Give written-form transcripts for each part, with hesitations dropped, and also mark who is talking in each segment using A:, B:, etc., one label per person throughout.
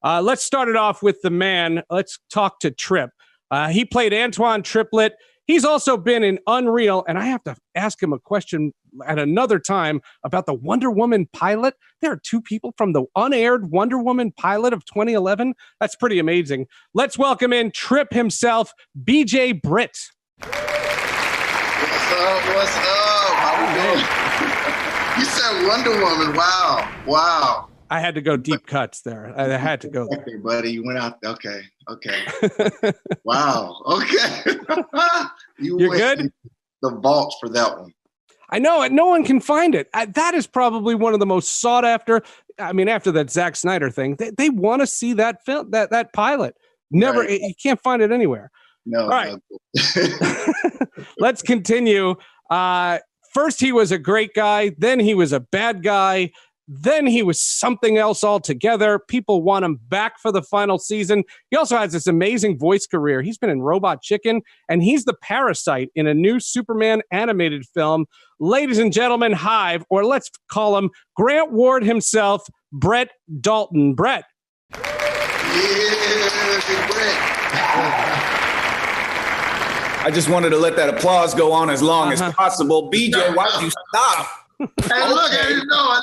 A: Let's start it off with the man. Let's talk to Trip. He played Antoine Triplett. He's also been in Unreal, and I have to ask him a question at another time about the Wonder Woman pilot. There are two people from the unaired Wonder Woman pilot of 2011. That's pretty amazing. Let's welcome in Trip himself, BJ Britt.
B: What's up? What's up? How we doing? You said Wonder Woman. Wow.
A: I had to go deep cuts there. I had to go there.
B: Okay, buddy. You went out. Okay. Wow. Okay.
A: You're good?
B: The vault for that one.
A: I know it. No one can find it. That is probably one of the most sought after. I mean, after that Zack Snyder thing, they want to see that film, that pilot. Never, right. You can't find it anywhere.
B: No.
A: All right. Let's continue. First, he was a great guy. Then he was a bad guy. Then he was something else altogether. People want him back for the final season. He also has this amazing voice career. He's been in Robot Chicken, and he's the Parasite in a new Superman animated film. Ladies and gentlemen, Hive, or let's call him Grant Ward himself, Britt Dalton. Britt.
B: Yeah, Britt.
C: I just wanted to let that applause go on as long as possible. BJ, why did you stop?
B: Hey, look, I didn't know.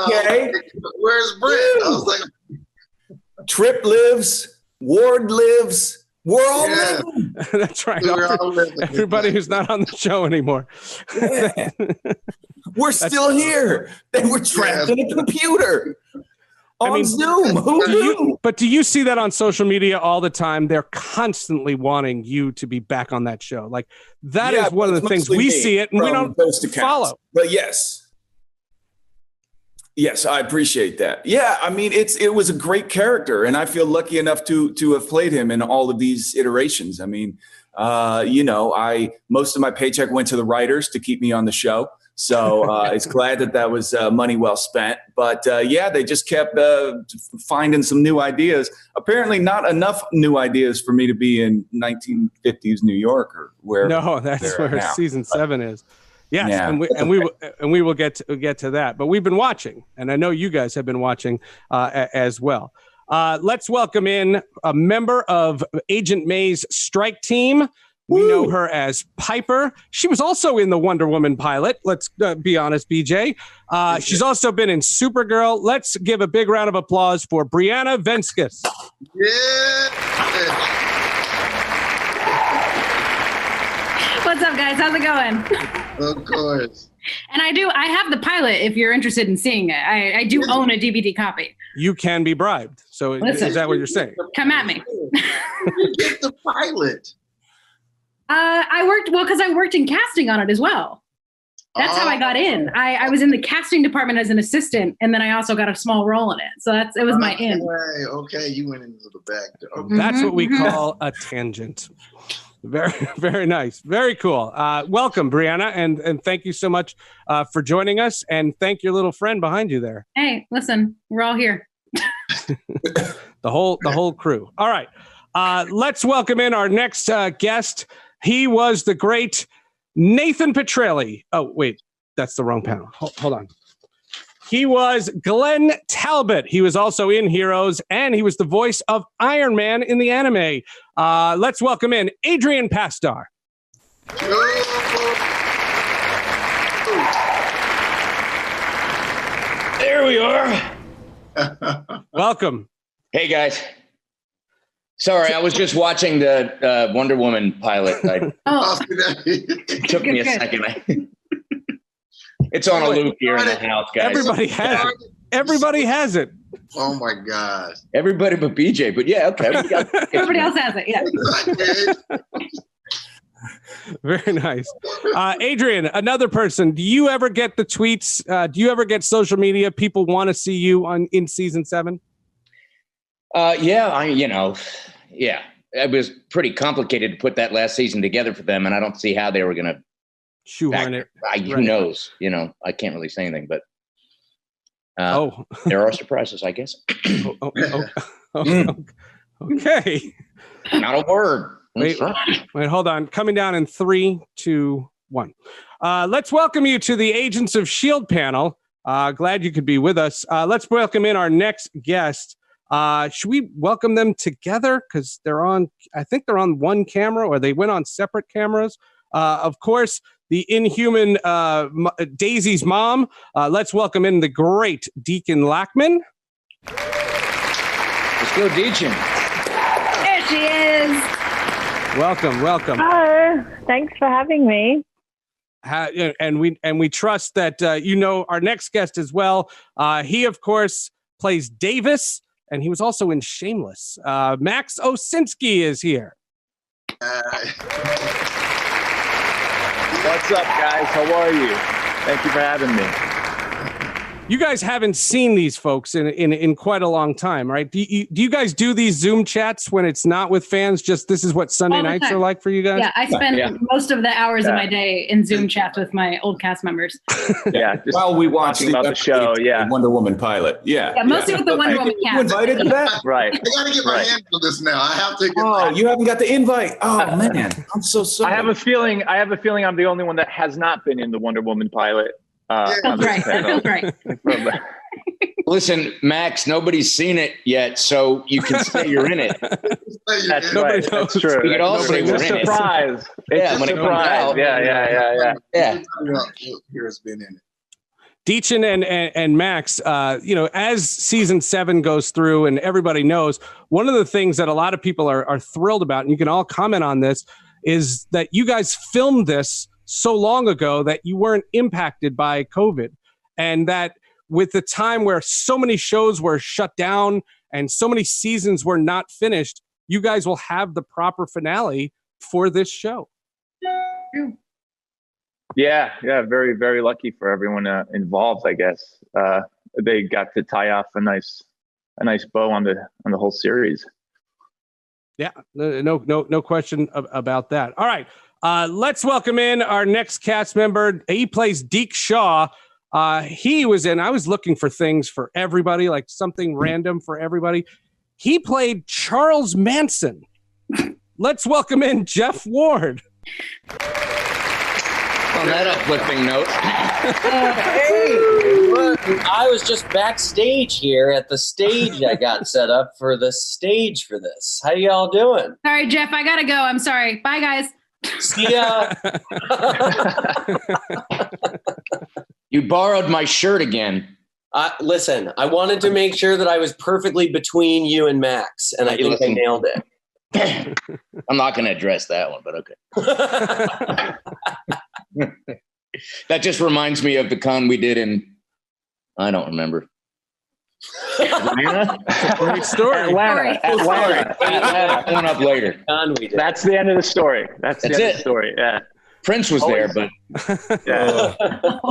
B: Okay. Where's Britt? I was like,
C: Trip lives, Ward lives, we're all living.
A: That's right. Everybody who's not on the show anymore.
C: Yeah. We're still here. They were trapped in a computer. On Zoom. Who knew?
A: But do you see that on social media all the time? They're constantly wanting you to be back on that show. Like that is one of the things we see it and we don't follow.
C: But yes, I appreciate that. Yeah, I mean, it was a great character, and I feel lucky enough to have played him in all of these iterations. I mean, most of my paycheck went to the writers to keep me on the show. So it's glad that was money well spent. But they just kept finding some new ideas. Apparently not enough new ideas for me to be in 1950s New York or where.
A: No, that's where season 7 is. Yes, yeah. and we will get to that. But we've been watching, and I know you guys have been watching as well. Let's welcome in a member of Agent May's strike team. We know her as Piper. She was also in the Wonder Woman pilot. Let's be honest, BJ. She's also been in Supergirl. Let's give a big round of applause for Briana Venskus.
B: Yeah.
D: What's up, guys? How's it going?
B: Of course.
D: And I have the pilot if you're interested in seeing it. I do own a DVD copy.
A: You can be bribed. So is that what you're saying?
D: Come at me.
B: You get the pilot.
D: I worked in casting on it as well. That's how I got in. I was in the casting department as an assistant, and then I also got a small role in it. So it was my in.
B: Okay, you went into the back door.
A: Okay. That's what we call a tangent. Very, very nice. Very cool. Welcome, Briana, and thank you so much for joining us, and thank your little friend behind you there.
D: Hey, listen, we're all here.
A: The whole crew. All right. Let's welcome in our next guest. He was the great Nathan Petrelli. Oh, wait, that's the wrong panel. Hold on. He was Glenn Talbot. He was also in Heroes, and he was the voice of Iron Man in the anime. Let's welcome in Adrian Pasdar.
E: There we are.
A: Welcome.
E: Hey, guys. Sorry, I was just watching the Wonder Woman pilot. It took me a second. It's on a loop here in the house, guys.
A: Everybody has it.
B: Oh my gosh.
E: Everybody but BJ, but yeah, okay.
D: Everybody else has it, yeah.
A: Very nice. Adrian, another person. Do you ever get the tweets? Do you ever get social media? People want to see you in season 7?
E: Yeah. It was pretty complicated to put that last season together for them, and I don't see how they were going to
A: shoehorn it.
E: Who knows? I can't really say anything, but there are surprises, I guess.
A: Okay.
E: Not a word.
A: Wait, hold on. Coming down in 3, 2, 1. Let's welcome you to the Agents of S.H.I.E.L.D. panel. Glad you could be with us. Let's welcome in our next guest. Should we welcome them together? Because I think they're on one camera, or they went on separate cameras. Of course, the Inhuman Daisy's mom. Let's welcome in the great Dichen Lachman.
E: Let's go, Dichen.
D: There she is.
A: Welcome.
F: Hello. Thanks for having me.
A: And we trust that our next guest as well. He, of course, plays Davis, and he was also in Shameless. Max Osinski is here.
G: What's up, guys? How are you? Thank you for having me.
A: You guys haven't seen these folks in quite a long time, right? Do you guys do these Zoom chats when it's not with fans? Just this is what Sunday nights are like for you guys?
D: Yeah, I spend most of the hours of my day in Zoom chats with my old cast members.
G: Yeah, just
C: while we watching
G: about the show. Yeah,
C: Wonder Woman pilot. Yeah,
D: mostly with the Wonder Woman cast.
C: You invited to that?
G: Right.
B: I gotta get my hands on this now. I have to.
C: You haven't got the invite. Oh man, I'm so sorry.
G: I have a feeling I'm the only one that has not been in the Wonder Woman pilot.
D: That feels right.
E: Listen, Max, nobody's seen it yet, so you can say you're in it.
G: That's right. That's true.
E: You can all say we're in it.
G: Surprise. It's a surprise. Yeah.
B: Here's been in it.
A: Dichen and Max, as season 7 goes through and everybody knows, one of the things that a lot of people are thrilled about, and you can all comment on this, is that you guys filmed this so long ago that you weren't impacted by COVID, and that with the time where so many shows were shut down and so many seasons were not finished, you guys will have the proper finale for this show.
G: Yeah. Very, very lucky for everyone involved, I guess. They got to tie off a nice bow on the whole series.
A: Yeah, no question about that. All right. Let's welcome in our next cast member. He plays Deke Shaw. He was in, I was looking for things for everybody, like something random for everybody. He played Charles Manson. Let's welcome in Jeff Ward.
E: On that uplifting note.
H: Hey, look, I was just backstage here at the stage. I got set up for the stage for this. How y'all doing?
D: All right, Jeff, I gotta go. I'm sorry. Bye, guys.
H: See ya.
E: You borrowed my shirt again.
H: Listen, I wanted to make sure that I was perfectly between you and Max, and I think I nailed it.
E: I'm not going to address that one, but okay. That just reminds me of the con we did in, I don't remember.
G: Atlanta?
A: Great story.
G: Atlanta.
E: Going up later.
G: That's the end of the story. That's the end of the story. Yeah.
E: Prince was there, but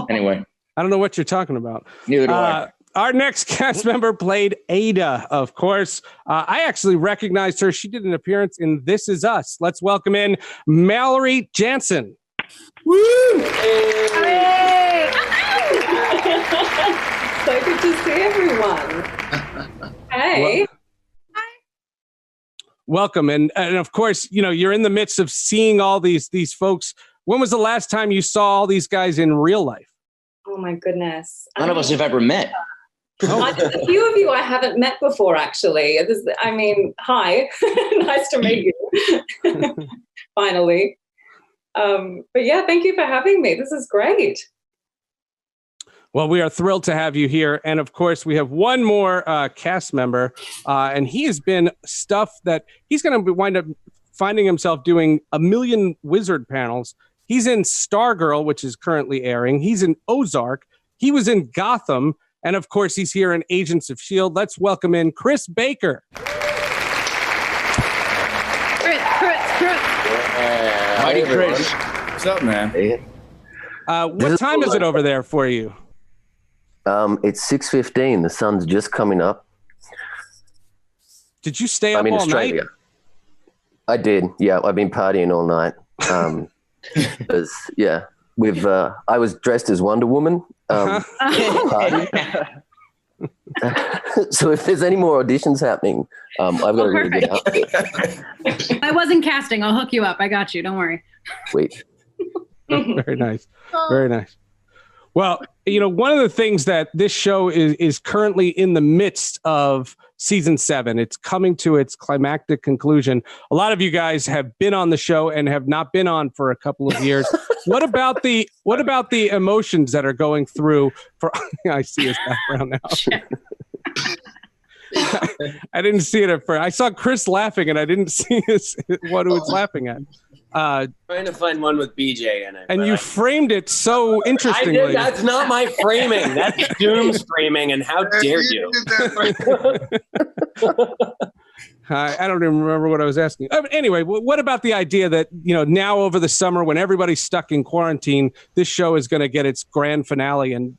E: anyway.
A: I don't know what you're talking about.
E: Neither do I.
A: Our next cast member played Ada, of course. I actually recognized her. She did an appearance in This Is Us. Let's welcome in Mallory Jansen.
I: Woo! Hey! So good to see everyone. Hey.
A: Welcome. And of course, you're in the midst of seeing all these folks. When was the last time you saw all these guys in real life?
I: Oh my goodness.
E: None of us have ever met.
I: A few of you I haven't met before, actually. Hi. Nice to meet you. Finally. But yeah, thank you for having me. This is great.
A: Well, we are thrilled to have you here. And of course, we have one more cast member, and he has been stuff that he's going to wind up finding himself doing a million wizard panels. He's in Stargirl, which is currently airing. He's in Ozark. He was in Gotham. And of course, he's here in Agents of S.H.I.E.L.D. Let's welcome in Chris Baker.
D: Chris.
E: Mighty Chris.
C: What's up, man?
A: What time is it over there for you?
J: It's 6:15. The sun's just coming up.
A: Did you stay up all
J: Australia.
A: night?
J: I did. Yeah, I've been partying all night. I was dressed as Wonder Woman. So if there's any more auditions happening, I've got a really good outfit.
D: I wasn't casting. I'll hook you up. I got you. Don't worry.
J: Sweet.
A: Very nice. Very nice. Well, one of the things that this show is currently in the midst of season 7. It's coming to its climactic conclusion. A lot of you guys have been on the show and have not been on for a couple of years. What about the emotions that are going through for I see his background now. I didn't see it at first. I saw Chris laughing and I didn't see what he was laughing at.
H: Trying to find one with BJ in it.
A: And you framed it so interestingly.
H: I did. That's not my framing. That's Doom's framing, and how dare you?
A: I don't even remember what I was asking. Anyway, what about the idea that, now over the summer when everybody's stuck in quarantine, this show is going to get its grand finale, and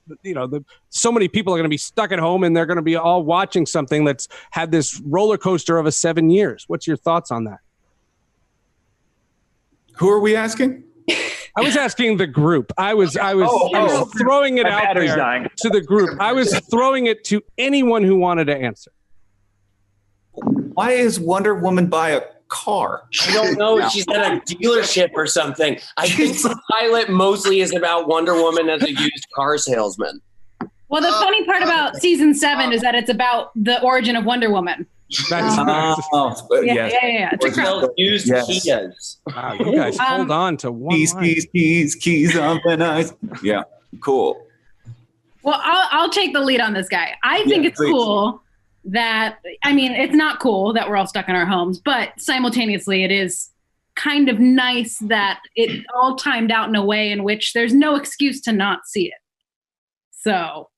A: so many people are going to be stuck at home and they're going to be all watching something that's had this roller coaster of a 7 years. What's your thoughts on that?
C: Who are we asking?
A: I was asking the group. I was throwing it out there to the group. I was throwing it to anyone who wanted to answer.
C: Why is Wonder Woman buy a car?
H: I don't know. She's at a dealership or something. I think the pilot mostly is about Wonder Woman as a used car salesman.
D: Well, the funny part about season 7 is that it's about the origin of Wonder Woman.
A: Yeah.
H: It's used Kias.
A: Wow, you guys hold on to one
C: keys on thin ice. Yeah, cool.
D: Well, I'll take the lead on this guy. I think it's cool that, it's not cool that we're all stuck in our homes, but simultaneously it is kind of nice that it all timed out in a way in which there's no excuse to not see it. So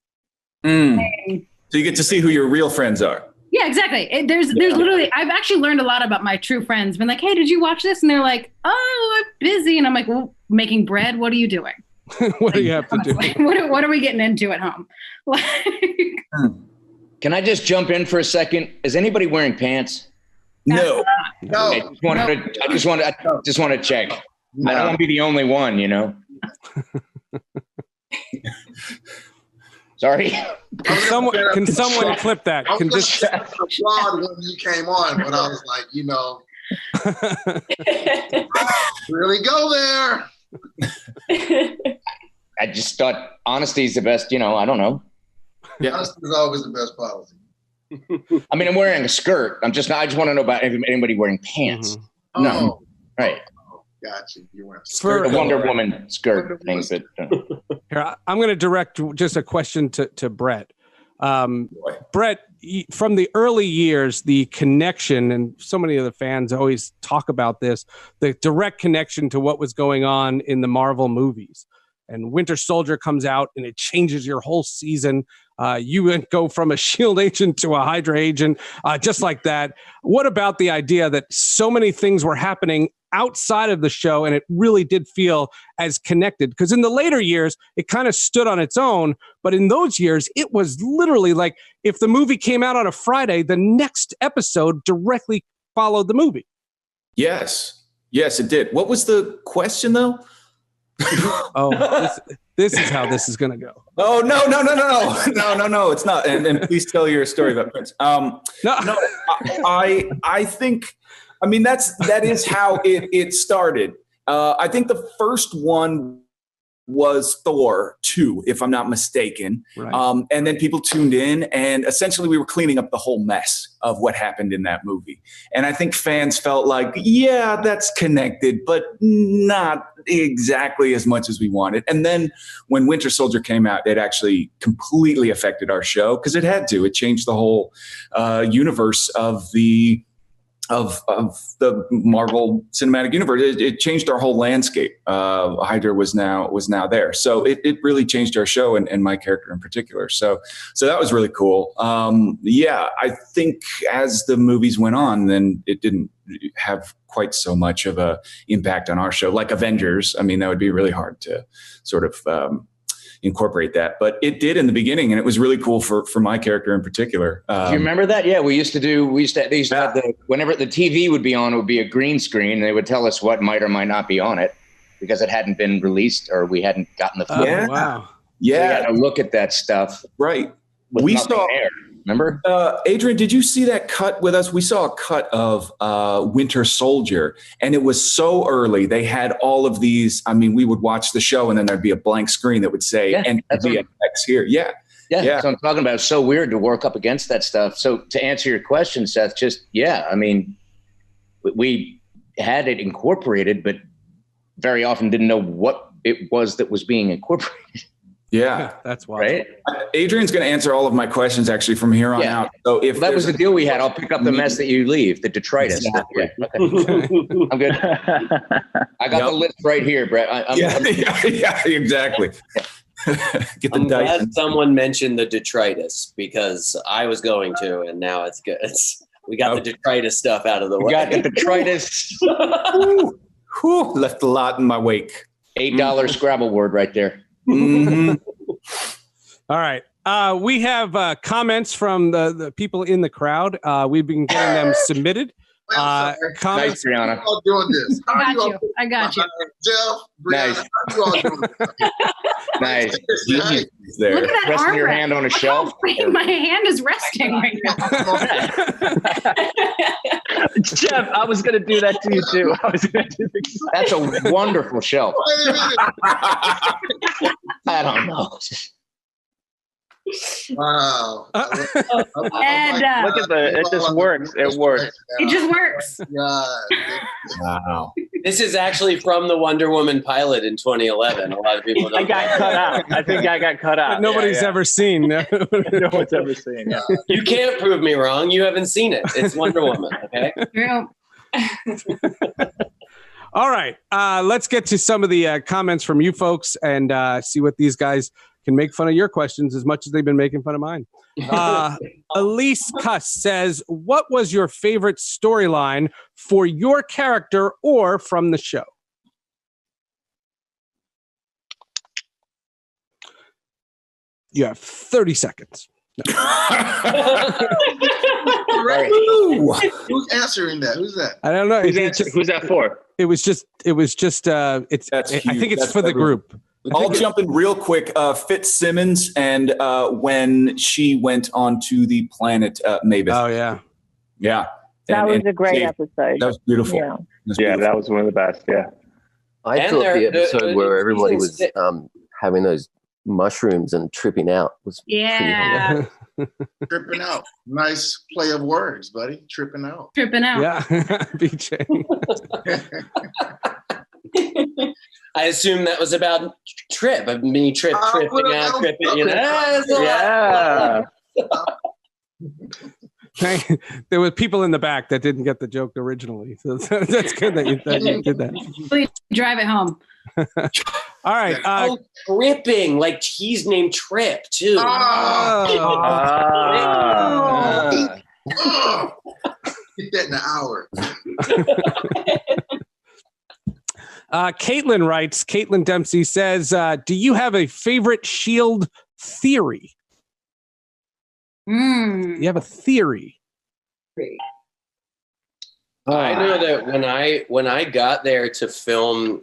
C: you get to see who your real friends are.
D: Yeah, exactly. There's literally, I've actually learned a lot about my true friends. Been like, hey, did you watch this? And they're like, oh, I'm busy. And I'm like, well, making bread. What are you doing?
A: What do you have to do?
D: What are we getting into at home?
E: Can I just jump in for a second? Is anybody wearing pants?
C: No.
E: I just want to check. No. I don't want to be the only one, Sorry.
A: Can someone clip that?
B: I was just applaud when you came on, but I was like, really go there.
E: I just thought honesty is the best, I don't know.
B: Yeah. Honesty is always the best policy.
E: I'm wearing a skirt. I just want to know about anybody wearing pants.
B: Mm-hmm.
E: No. Right.
B: Gotcha. You're wearing
E: a Wonder Woman skirt thing.
A: Here, I'm going to direct just a question to Brett. Brett, from the early years, the connection, and so many of the fans always talk about this, the direct connection to what was going on in the Marvel movies. And Winter Soldier comes out and it changes your whole season. You go from a S.H.I.E.L.D. agent to a Hydra agent, just like that. What about the idea that so many things were happening outside of the show and it really did feel as connected? Because in the later years, it kind of stood on its own. But in those years, it was literally like if the movie came out on a Friday, the next episode directly followed the movie.
C: Yes, it did. What was the question, though?
A: This is how this is going to go.
C: Oh, no, it's not. And please tell your story about Prince. I think, that is how it started. I think the first one was Thor 2, if I'm not mistaken. Right. And then people tuned in, and essentially we were cleaning up the whole mess of what happened in that movie. And I think fans felt like, yeah, that's connected, but not exactly as much as we wanted. And then when Winter Soldier came out, it actually completely affected our show because it had to. It changed the whole universe of the Marvel Cinematic Universe. It changed our whole landscape. Hydra was now there. So it really changed our show and my character in particular. So that was really cool. I think as the movies went on, then it didn't have quite so much of a impact on our show. Like Avengers, that would be really hard to sort of incorporate that, but it did in the beginning, and it was really cool for my character in particular.
E: Do you remember that? Yeah, they used to have whenever the TV would be on, it would be a green screen, and they would tell us what might or might not be on it because it hadn't been released or we hadn't gotten the film.
A: Oh, wow.
E: Yeah. So we had to look at that stuff.
C: Right. We saw
E: there. Remember?
C: Adrian, did you see that cut with us? We saw a cut of Winter Soldier, and it was so early. They had all of these. We would watch the show, and then there'd be a blank screen that would say, and VFX here. Yeah.
E: Yeah, that's what I'm talking about. It's so weird to work up against that stuff. So to answer your question, Seth, I mean, we had it incorporated, but very often didn't know what it was that was being incorporated.
C: Yeah,
A: that's wild.
E: Right.
C: Adrian's going to answer all of my questions actually from here on out. So if
E: that was the deal we had, I'll pick up the mess that you leave, the detritus.
C: Exactly.
E: Okay. I'm good. I got the list right here, Brett.
C: Yeah, exactly. Get the
H: I'm glad
C: Dyson.
H: someone mentioned the detritus because I was going to, and now it's good. We got the detritus stuff out of the way.
E: We got the detritus.
C: Left a lot in my wake.
E: $8 Scrabble word right there.
C: Mm-hmm.
A: All right. We have comments from the people in the crowd. We've been getting them submitted. Comments.
E: Nice, Briana.
B: How you all doing this?
D: I got you.
B: Jeff, Brianna,
E: Nice.
B: how you all doing this?
E: Nice.
C: There.
D: Look at that
E: Resting
D: arm
E: your
D: rest.
E: hand on a shelf.
D: My hand is resting right now.
G: Jeff, I was going to do that to you too. I was going to do the
E: That's a wonderful shelf.
B: Wait a minute.
E: I don't know.
B: Wow.
D: And,
G: Look at it just works. It works.
D: It just works.
B: God.
C: Wow.
H: This is actually from the Wonder Woman pilot in 2011. A lot of people don't
G: I got cut out. I think I got cut out.
A: Nobody's ever seen.
G: No one's ever seen. Yeah.
H: You can't prove me wrong. You haven't seen it. It's Wonder Woman, okay?
D: True.
A: All right. Let's get to some of the comments from you folks and see what these guys can make fun of your questions as much as they've been making fun of mine. Elise Cuss says, what was your favorite storyline for your character or from the show? You have 30 seconds.
B: Who's answering that? Who's that?
A: I don't know.
G: Who's that for?
A: It was just, I think it's for the group.
C: I'll jump in real quick. Fitzsimmons and when she went onto the planet Mavis.
A: Oh, yeah.
C: Yeah.
F: That was a great episode.
C: That was beautiful.
F: Yeah.
G: That was one of the best. Yeah.
J: I thought the episode where everybody was having those mushrooms and tripping out was
D: Yeah.
B: Tripping out. Nice play of words, buddy. Tripping out.
D: Tripping out.
A: Yeah. BJ.
H: I assume that was about tripping out, tripping, you know?
G: Yeah.
A: There were people in the back that didn't get the joke originally. So that's good that you did that.
D: Please drive it home.
A: All right.
H: Tripping. Like he's named Trip, too.
B: Get that in an hour.
A: Caitlin writes, Caitlin Dempsey says, do you have a favorite S.H.I.E.L.D. theory? You have a theory.
H: I know that when I got there to film,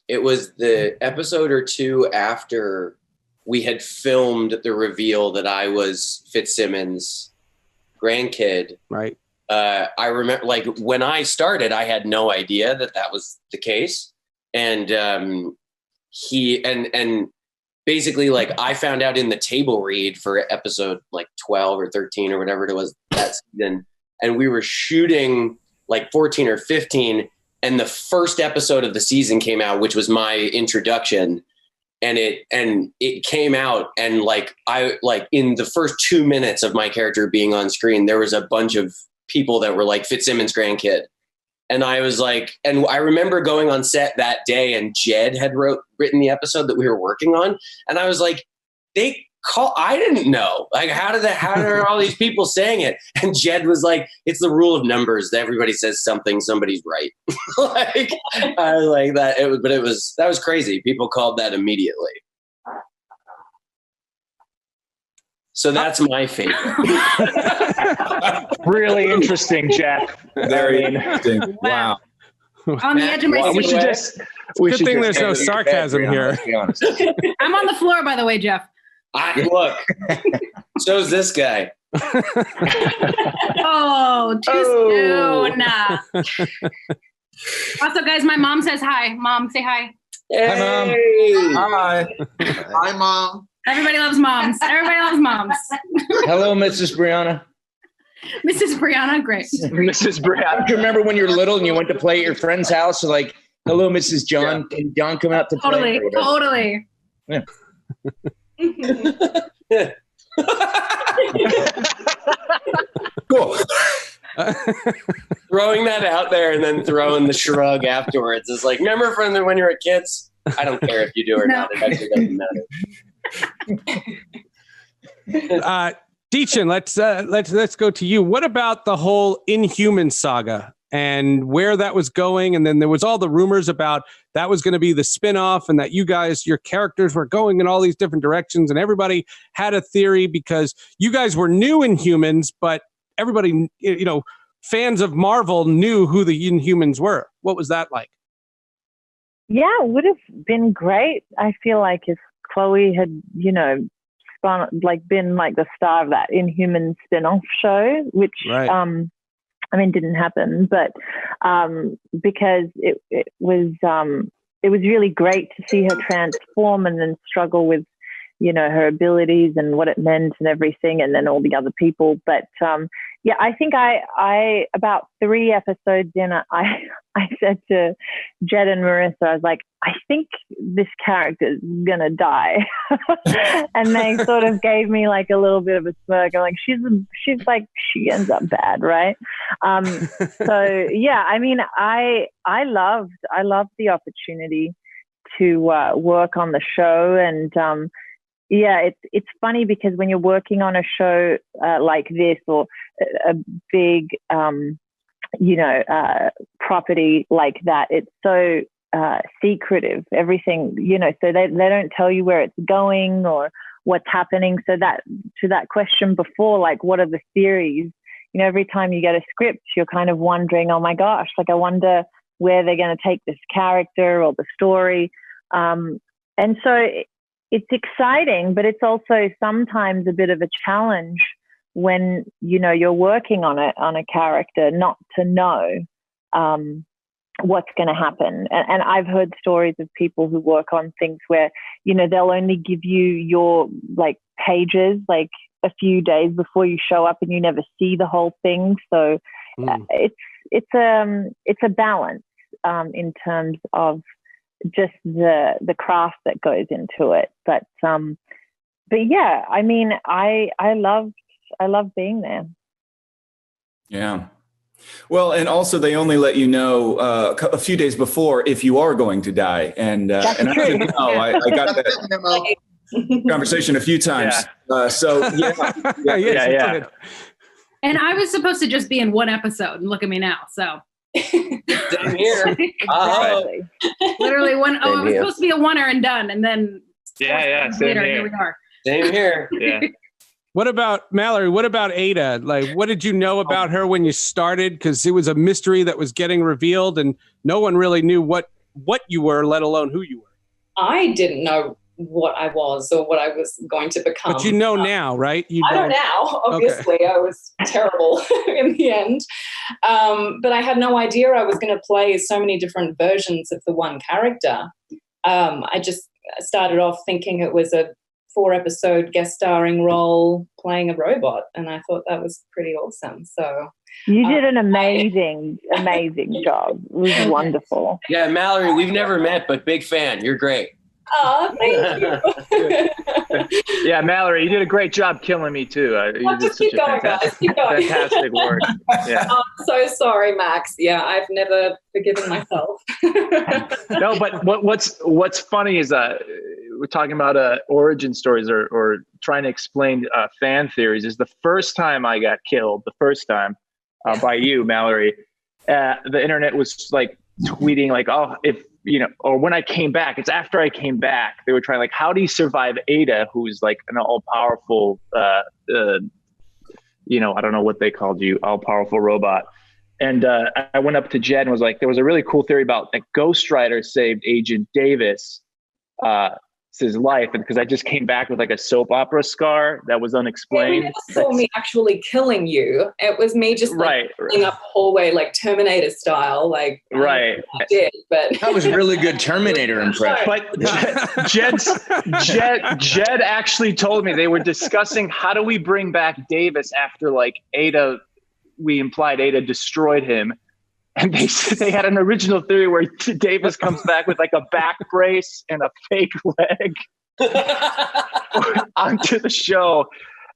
H: it was the episode or two after we had filmed the reveal that I was Fitzsimmons' grandkid.
A: Right.
H: I remember, like, when I started, I had no idea that was the case. And he basically, like, I found out in the table read for episode like 12 or 13 or whatever it was that season. And we were shooting like 14 or 15. And the first episode of the season came out, which was my introduction. And it came out, and in the first 2 minutes of my character being on screen, there was a bunch of people that were like Fitzsimmons' grandkid. And I was like, and I remember going on set that day, and Jed had written the episode that we were working on. And I was like, I didn't know. Like, how are all these people saying it? And Jed was like, it's the rule of numbers. Everybody says something, somebody's right. Like, I was like that. That was crazy. People called that immediately. So that's my favorite.
G: Really interesting, Jeff.
C: Very interesting. Wow.
D: On the edge of my seat.
A: Good thing there's no sarcasm here.
D: I'm on the floor, by the way, Jeff.
H: Look, so's this guy.
D: Oh, too soon. Also, guys, my mom says hi. Mom, say hi.
H: Hey.
C: Hi, Mom.
B: Hi. Hi, Mom.
D: Everybody loves moms. Everybody loves moms.
E: Hello, Mrs. Briana.
D: Mrs. Briana, great.
G: Mrs. Briana.
E: Do you remember when you were little and you went to play at your friend's house? So like, hello, Mrs. John. Yeah. Can John come out to play?
D: Totally.
E: Yeah.
C: Cool.
H: Throwing that out there and then throwing the shrug afterwards is like, remember from when you were kids? I don't care if you do or not. It actually doesn't matter.
A: Dichen, let's go to you. What about the whole Inhuman saga and where that was going? And then there was all the rumors about that was going to be the spinoff, and that you guys, your characters were going in all these different directions, and everybody had a theory because you guys were new Inhumans, but everybody, fans of Marvel knew who the Inhumans were. What was that like?
F: Yeah, it would have been great. I feel like if Chloe had, been the star of that Inhuman spin-off show, which, didn't happen, but because it was really great to see her transform and then struggle with, her abilities and what it meant and everything, and then all the other people. But I think I about 3 episodes in, I said to Jed and Marissa, I was like, I think this character is gonna die. And they sort of gave me like a little bit of a smirk. I'm like, she's like, she ends up bad, right? So yeah, I mean, I loved the opportunity to work on the show. And it's funny because when you're working on a show like this, or a big property like that, it's so secretive, everything, so they don't tell you where it's going or what's happening. So that, to that question before, like, what are the theories? Every time you get a script, you're kind of wondering, oh my gosh, like, I wonder where they're going to take this character or the story. And so it's exciting, but it's also sometimes a bit of a challenge when, you're working on a character, not to know what's going to happen. And I've heard stories of people who work on things where, they'll only give you your like pages, like a few days before you show up, and you never see the whole thing. So it's a balance in terms of just the craft that goes into it. But yeah, I mean, I love being there.
C: Yeah. Well, and also they only let you know a few days before if you are going to die. And I didn't know. I got that conversation a few times.
D: Yeah. And I was supposed to just be in 1 episode, and look at me now. So
H: same here.
D: Exactly. Literally one. Oh, it was supposed to be a 1er and done, and then later, here we are.
H: Same here.
G: Yeah.
A: What about Mallory? What about Ada? Like, what did you know about her when you started? Because it was a mystery that was getting revealed, and no one really knew what you were, let alone who you were.
I: I didn't know what I was or what I was going to become.
A: But you know now, right?
I: I know now, obviously. Okay. I was terrible in the end. But I had no idea I was going to play so many different versions of the one character. I just started off thinking it was a 4-episode guest starring role playing a robot, and I thought that was pretty awesome. So
F: you did an amazing job. It was wonderful.
H: Yeah, Mallory, we've never met, but big fan. You're great.
I: Oh, thank you.
G: Yeah, Mallory, you did a great job killing me too. You did
I: keep going, guys. Keep going.
G: Fantastic work. Yeah.
I: I'm so sorry, Max. Yeah, I've never forgiven myself.
G: No, but what's funny is we're talking about origin stories or trying to explain fan theories. Is the first time I got killed, by you, Mallory, the internet was like tweeting like, oh, if or when I came back, it's after I came back, they were trying like, how do you survive Ada, who's like an all-powerful, I don't know what they called you, all-powerful robot. And I went up to Jed and was like, there was a really cool theory about that Ghost Rider saved Agent Davis, life, and because I just came back with like a soap opera scar that was unexplained.
I: You never saw me actually killing you. It was me just like running up hallway like Terminator style, like
G: right.
I: I did, but
E: that was really good Terminator impression.
G: But Jed actually told me they were discussing how do we bring back Davis after like Ada. We implied Ada destroyed him. And they said they had an original theory where Davis comes back with like a back brace and a fake leg onto the show.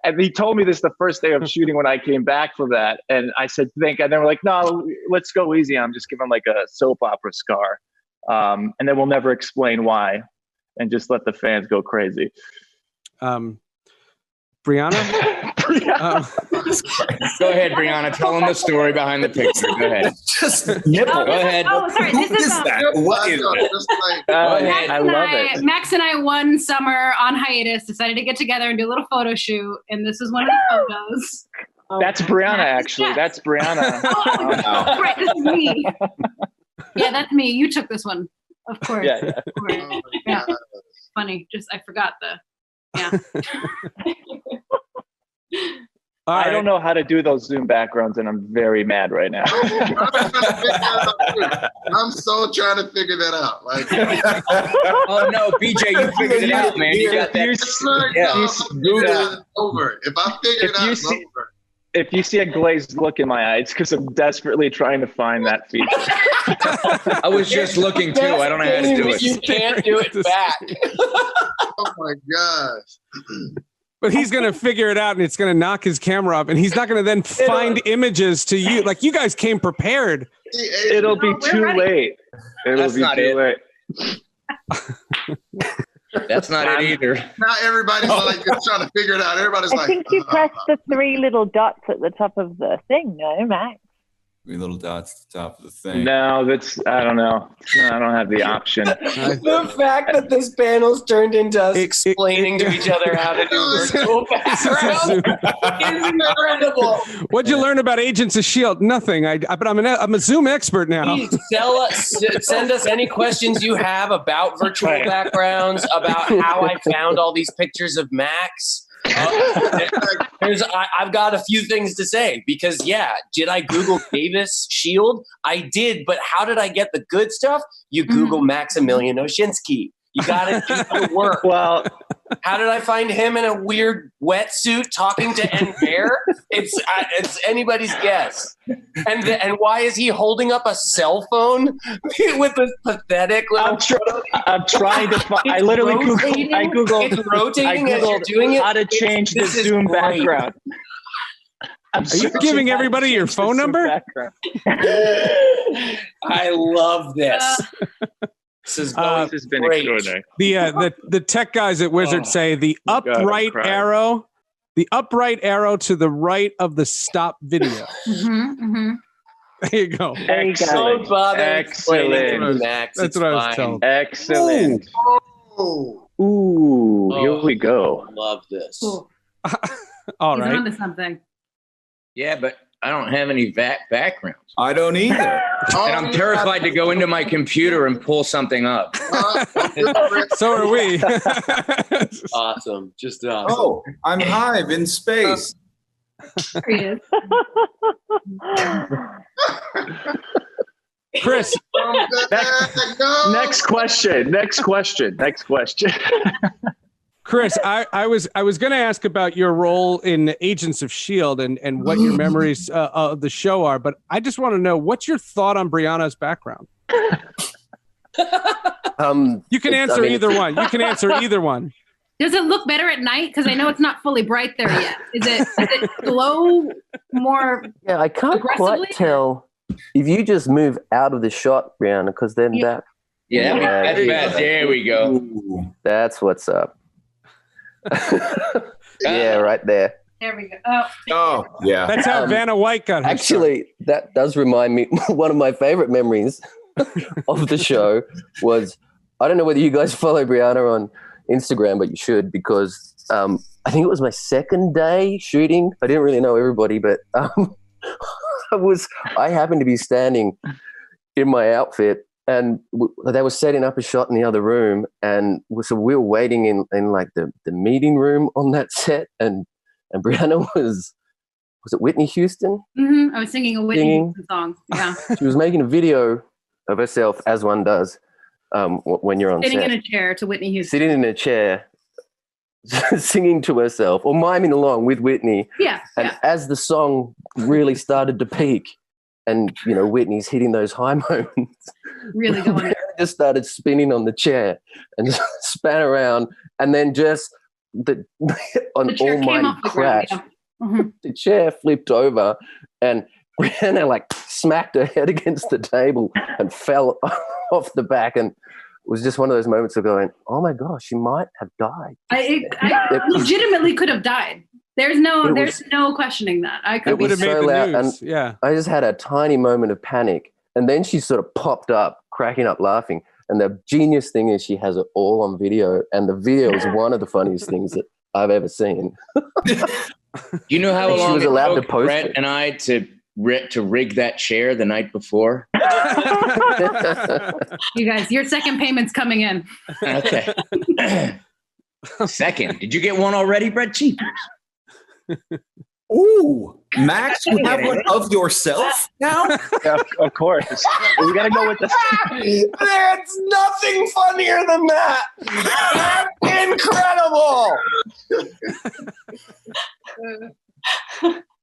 G: And he told me this the first day of shooting when I came back from that. And I said, and they were like, no, let's go easy. I'm just giving like a soap opera scar. And then we'll never explain why and just let the fans go crazy.
A: Briana?
E: Go ahead, Briana. Tell them the story behind the picture. Go ahead.
C: Just nipple.
E: Go ahead.
D: Oh, sorry. This is
C: that? What is it?
G: I love it.
D: Max and I one summer on hiatus decided to get together and do a little photo shoot, and this is one of the photos.
G: That's Briana, actually.
D: Yes.
G: That's Briana.
D: Right, this is me. Yeah, that's me. You took this one, of course.
G: Yeah.
D: Of course. Yeah. Funny. Just I forgot the. Yeah.
G: I don't know how to do those Zoom backgrounds, and I'm very mad right now.
B: I'm so trying to figure that out. Like,
E: oh no, BJ, you figured it out, man. You got that.
B: Over. If I figure it out, it's over.
G: If you see a glazed look in my eye, it's because I'm desperately trying to find that feature.
E: I was just looking too. I don't know how to do it.
H: You can't do it back.
B: Oh my gosh.
A: But he's going to figure it out, and it's going to knock his camera up, and he's not going to then find images to you. Like, you guys came prepared.
G: It'll be too late. It'll be too late.
E: That's not it either.
B: Now everybody's like just trying to figure it out. Everybody's like,
F: I think you pressed the 3 little dots at the top of the thing, no, Max?
C: 3 little dots at the top of the thing.
G: No, I don't know. I don't have the option.
H: The fact that this panel's turned into us explaining to each other how to do virtual background is incredible.
A: What'd you learn about Agents of S.H.I.E.L.D.? Nothing. But I'm a Zoom expert now.
H: Please send us any questions you have about virtual backgrounds, about how I found all these pictures of Max. I've got a few things to say because did I Google Davis S.H.I.E.L.D? I did, but how did I get the good stuff? You Google Maximilian Osinski. You got to do the work.
G: Well,
H: how did I find him in a weird wetsuit talking to Enver? It's anybody's guess. And why is he holding up a cell phone with this pathetic little?
G: I'm trying to find. I literally Googled.
H: It's rotating as you're doing it.
G: How to change the Zoom background.
A: Are you giving everybody your phone number?
H: I love this. This
G: has been extraordinary.
A: The tech guys at Wizard say the upright arrow to the right of the stop video. There you go.
G: Excellent.
H: Excellent.
A: That's what I was told.
G: Excellent. Ooh, here we go.
H: Love this.
A: All
D: He's
A: right.
D: onto something.
E: Yeah, but I don't have any backgrounds.
C: I don't either.
E: And I'm terrified to go into my computer and pull something up.
A: So are we.
H: Awesome. Just awesome.
C: Oh, I'm Hive in space.
D: There he is.
A: Chris.
G: Next question.
A: Chris, I was going to ask about your role in Agents of S.H.I.E.L.D. and what your memories of the show are, but I just want to know, what's your thought on Brianna's background? You can answer either one. You can answer either one.
D: Does it look better at night? Because I know it's not fully bright there yet. Is it glow more?
J: Yeah, I can't quite tell if you just move out of the shot, Brianna, because then that.
E: Yeah, that's bad. There we go.
J: Ooh, that's what's up. Yeah, right there.
D: There we go.
C: Oh, yeah.
A: That's how Vanna White got her
J: Actually, that does remind me, one of my favorite memories of the show was, I don't know whether you guys follow Brianna on Instagram, but you should, because I think it was my second day shooting. I didn't really know everybody, but I happened to be standing in my outfit and they were setting up a shot in the other room, and so we were waiting in like the meeting room on that set, and Briana was it Whitney Houston?
D: Mm-hmm. I was singing a Whitney Houston song. Yeah.
J: She was making a video of herself, as one does when you're on
D: sitting
J: set.
D: in a chair to Whitney Houston.
J: Sitting in a chair, singing to herself or miming along with Whitney.
D: Yeah.
J: And as the song really started to peak, and Whitney's hitting those high moments,
D: really going there.
J: Just started spinning on the chair and just span around, and then just the almighty crash.
D: Yeah. Mm-hmm.
J: The chair flipped over, and Briana like smacked her head against the table and fell off the back, and it was just one of those moments of going, "Oh my gosh, she might have died."
D: I legitimately could have died. There's no questioning that. I could
A: would have made the news.
J: And
A: yeah.
J: I just had a tiny moment of panic, and then she sort of popped up, cracking up, laughing. And the genius thing is she has it all on video, and the video is one of the funniest things that I've ever seen.
E: You know how long
J: she was allowed to post
E: Brett
J: it.
E: and I to rig that chair the night before?
D: You guys, your second payment's coming in.
E: Okay. Second. Did you get one already, Brett? Cheap.
C: Ooh, Max, you have one of yourself now?
G: Yeah, of course. We got to go with this.
H: There's nothing funnier than that. That's incredible.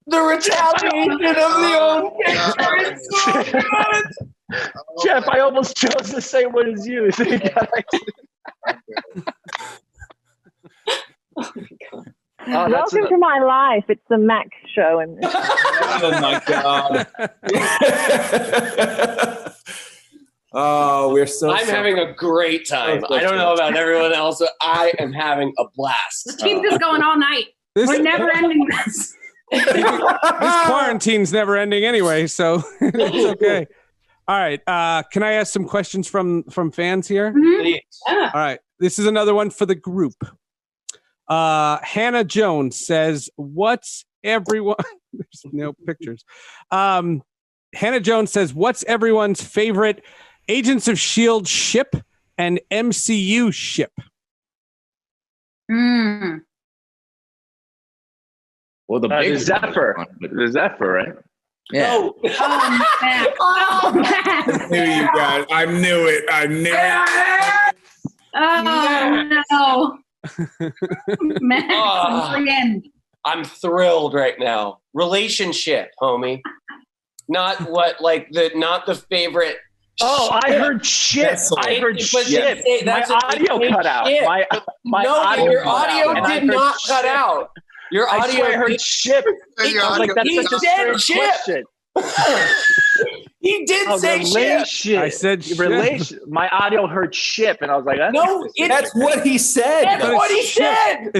H: The retaliation of the own picture is so good.
G: Jeff, I almost chose the same one as you. So you gotta...
I: Oh my God.
F: Welcome to my life. It's the Max show.
C: Oh my God. Oh, we're so
H: I'm having a great time. I don't know about everyone else, but I am having a blast.
D: Let's keep this going all night. We're never ending this.
A: This quarantine's never ending anyway, so it's okay. All right. Can I ask some questions from fans here?
D: Mm-hmm.
I: Yeah.
A: All right. This is another one for the group. Hannah Jones says, "What's everyone?" There's no pictures. Hannah Jones says, "What's everyone's favorite Agents of S.H.I.E.L.D. ship and MCU ship?"
E: Well, the big
G: Zephyr. The Zephyr, right?
E: Yeah.
D: Oh, Max. Oh, Max.
C: I knew you guys. I knew it.
D: Oh, no. Max, again.
H: I'm thrilled right now. Relationship, homie. Not the favorite.
G: Oh, I heard shit. I heard shit. My audio cut out. My audio
H: your audio did not cut out. Your audio.
G: I heard ship.
H: He said ship. He did say ship.
A: I said ship.
G: My audio heard ship, and I was like,
C: that's what he said.
H: That's what he said.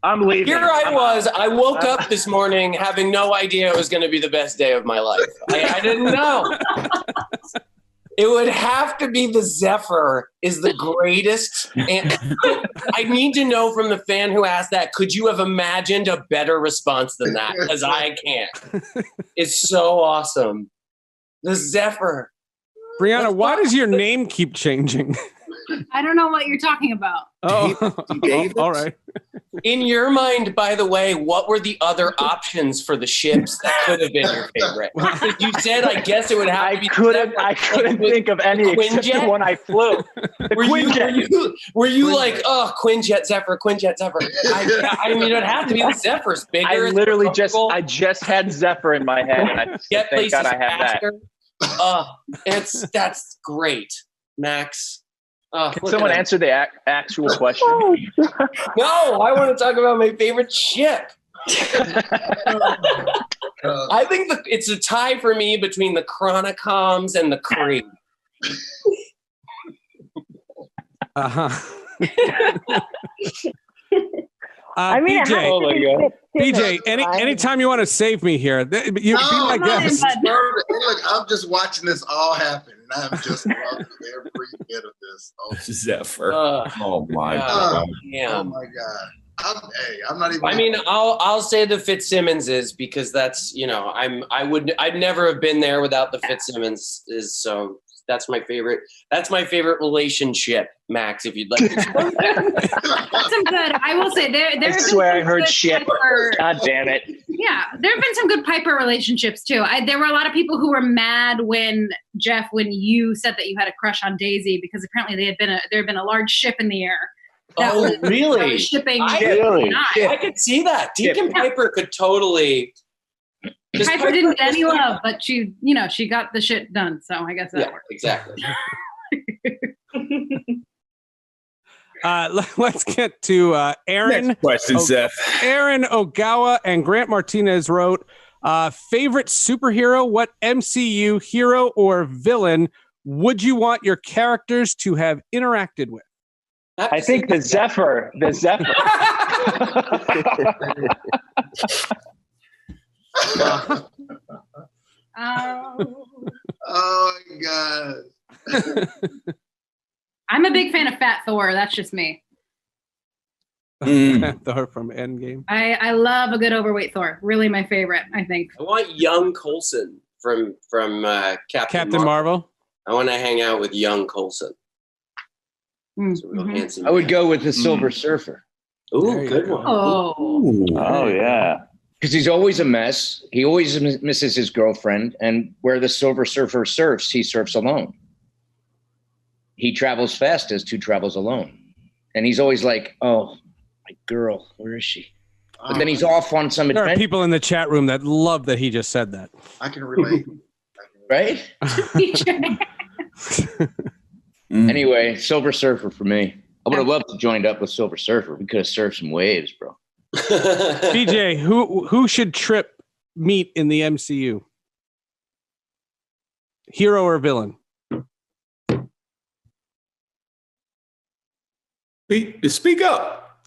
G: I'm leaving.
H: Here I was. I woke up this morning having no idea it was going to be the best day of my life. I didn't know. It would have to be the Zephyr is the greatest. And I need to know from the fan who asked that, could you have imagined a better response than that? Because I can't. It's so awesome. The Zephyr.
A: Briana, why does your name keep changing?
D: I don't know what you're talking about.
A: Oh, all right.
H: In your mind, by the way, what were the other options for the ships that could have been your favorite? You said, I guess it would have to be.
G: I couldn't think of any except the one I flew.
H: Were you like, oh, Quinjet Zephyr, Quinjet Zephyr? I mean, it would have to be the Zephyr's bigger.
G: I literally just had Zephyr in my head, and I
H: get
G: thank God I have
H: faster. That. That's great, Max.
G: Can someone answer the actual question?
H: No, I want to talk about my favorite ship. I think it's a tie for me between the Chronicoms and the Kree.
F: I mean,
A: BJ, anytime you want to save me here, you be my guest.
B: Look, I'm just watching this all happen, and I'm just loving every bit of this.
C: Zephyr. Oh my God.
B: Oh my God. I'm not even.
H: I mean, I'll say the Fitzsimmonses because that's I'd never have been there without the Fitzsimmonses. So that's my favorite. That's my favorite relationship, Max. If you'd like to.
D: That's some good. I will say there.
G: I swear I heard shit. God damn it.
D: Yeah, there have been some good Piper relationships too. There were a lot of people who were mad when you said that you had a crush on Daisy because apparently there had been a large ship in the air.
H: Really?
D: That was shipping.
H: I could see that. Deacon Piper could totally.
D: Piper didn't get any love, but she got the shit done. So I guess that worked.
H: Exactly.
A: Let's get to Aaron.
C: Next question, Seth.
A: Aaron Ogawa and Grant Martinez wrote, favorite superhero, what MCU hero or villain would you want your characters to have interacted with?
G: I think the Zephyr.
B: Oh my God.
D: I'm a big fan of Fat Thor. That's just me.
A: Thor from Endgame.
D: I love a good overweight Thor. Really my favorite, I think.
H: I want young Coulson from
A: Captain Marvel.
H: I want to hang out with young Coulson. He's a real handsome
E: I would
H: man.
E: go with the Silver Surfer.
H: Ooh, good one.
G: Oh yeah.
E: Because he's always a mess. He always misses his girlfriend. And where the Silver Surfer surfs, he surfs alone. He travels fastest who travels alone. And he's always like, oh, my girl, where is she? But then he's off on some
A: There
E: adventure.
A: are people in the chat room that love that he just said that.
B: I can relate.
E: Right? Anyway, Silver Surfer for me. I would have loved to joined up with Silver Surfer. We could have surfed some waves, bro.
A: BJ, who should Trip meet in the MCU? Hero or villain?
C: Speak up.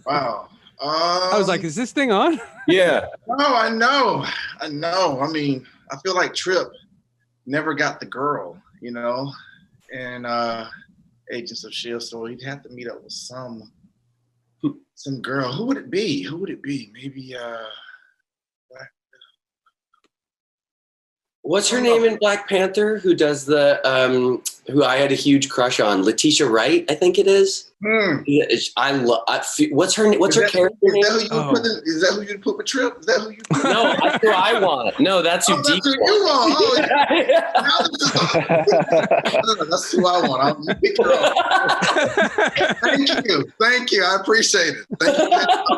B: Wow.
A: I was like, is this thing on?
C: Yeah.
B: No, I know. I mean, I feel like Trip never got the girl, and Agents of S.H.I.E.L.D. So he'd have to meet up with some girl. Who would it be? Maybe
H: What's her name in Black Panther? Who does the who I had a huge crush on? Letitia Wright, I think it is. What's her character name?
B: Is that who you put with Trip? Is that who you put?
H: No, that's who I want. No, that's who
B: That's who you want. That's who I want. I'll pick her up. Thank you. I appreciate it. Thank you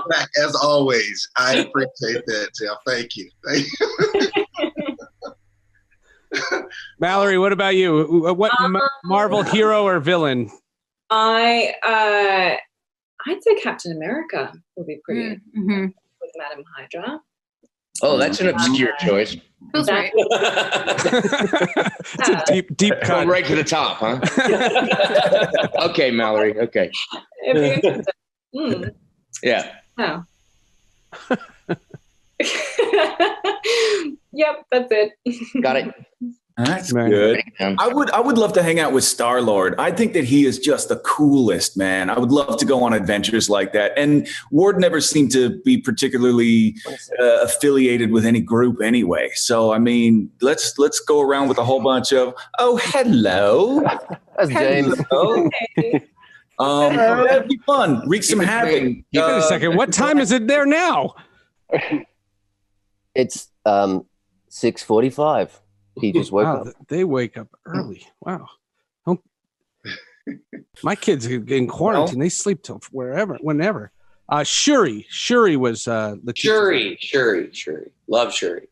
B: back as always. I appreciate that, Tim. Thank you.
A: Mallory, what about you? What Marvel hero or villain?
I: I'd say Captain America would be pretty good with Madam Hydra.
E: Oh, that's an obscure choice.
A: It's a deep cut.
E: Right to the top, huh? Okay, Mallory. Okay. Yeah.
I: Oh. Yep, that's it.
E: Got it.
C: That's good. I would love to hang out with Star-Lord. I think that he is just the coolest, man. I would love to go on adventures like that. And Ward never seemed to be particularly affiliated with any group anyway. So, I mean, let's go around with a whole bunch of, oh, hello.
J: That's James.
C: Hello. That'd be fun. Wreak some havoc.
A: Give it a second. What time is it there now?
J: It's 6:45. He just woke up.
A: They wake up early. Wow. My kids are in quarantine. They sleep till whenever. Shuri was the
H: Shuri. Love Shuri.